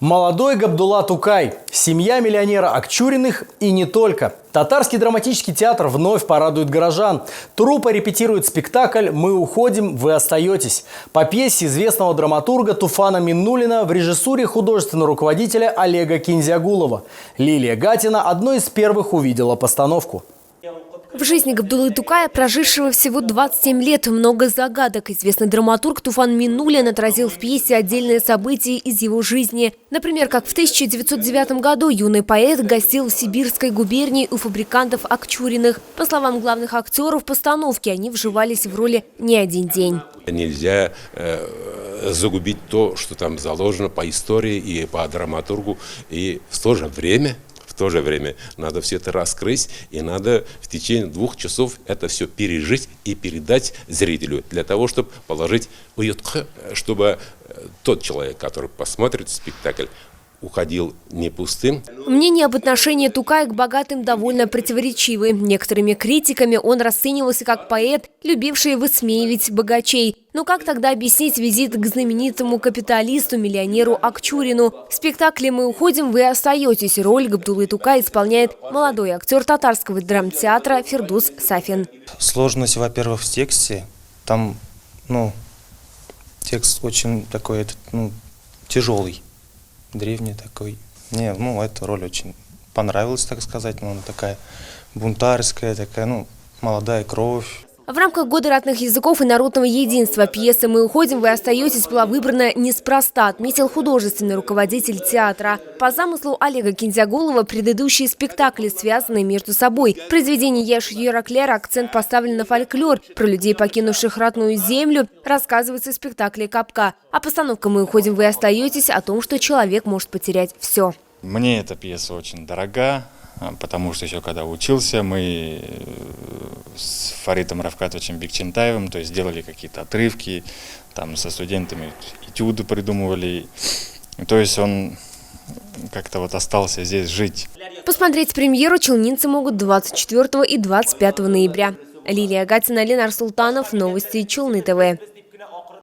Молодой Габдулла Тукай, семья миллионера Акчуриных и не только. Татарский драматический театр вновь порадует горожан. Труппа репетирует спектакль «Мы уходим, вы остаетесь». По пьесе известного драматурга Туфана Миннуллина в режиссуре художественного руководителя Олега Кинзиагулова. Лилия Гатина одной из первых увидела постановку. В жизни Габдуллы Тукая, прожившего всего 27 лет, много загадок. Известный драматург Туфан Миннуллин отразил в пьесе отдельные события из его жизни. Например, как в 1909 году юный поэт гостил в Сибирской губернии у фабрикантов Акчуриных. По словам главных актеров постановки, они вживались в роли не один день. Нельзя загубить то, что там заложено по истории и по драматургу, и в то же время надо все это раскрыть, и надо в течение 2 часов это все пережить и передать зрителю, для того, чтобы положить уют, чтобы тот человек, который посмотрит спектакль, уходил не пустым. Мнение об отношении Тукая к богатым довольно противоречивы. Некоторыми критиками он расценивался как поэт, любивший высмеивать богачей. Но как тогда объяснить визит к знаменитому капиталисту-миллионеру Акчурину? В спектакле «Мы уходим, вы остаетесь» роль Габдуллы Тукая исполняет молодой актер татарского драмтеатра Фирдус Сафин. Сложность, во-первых, в тексте. Там, текст очень такой, тяжелый. Древний такой. Мне, эта роль очень понравилась, так сказать. Она такая бунтарская, такая, молодая кровь. В рамках Года родных языков и народного единства пьеса «Мы уходим, вы остаетесь» была выбрана неспроста, отметил художественный руководитель театра. По замыслу Олега Кинзиагулова предыдущие спектакли связаны между собой. В произведении Еш Юраклера акцент поставлен на фольклор. Про людей, покинувших родную землю, рассказывается в спектакле «Капка». А постановка «Мы уходим, вы остаетесь» о том, что человек может потерять все. Мне эта пьеса очень дорога, потому что еще когда учился, мы с Фаритом Равкатовичем Бекчентаевым, то есть делали какие-то отрывки, там со студентами этюды придумывали. То есть он как-то остался здесь жить. Посмотреть премьеру челнинцы могут 24 и 25 ноября. Лилия Гатина, Ленар Султанов, Новости Челны ТВ.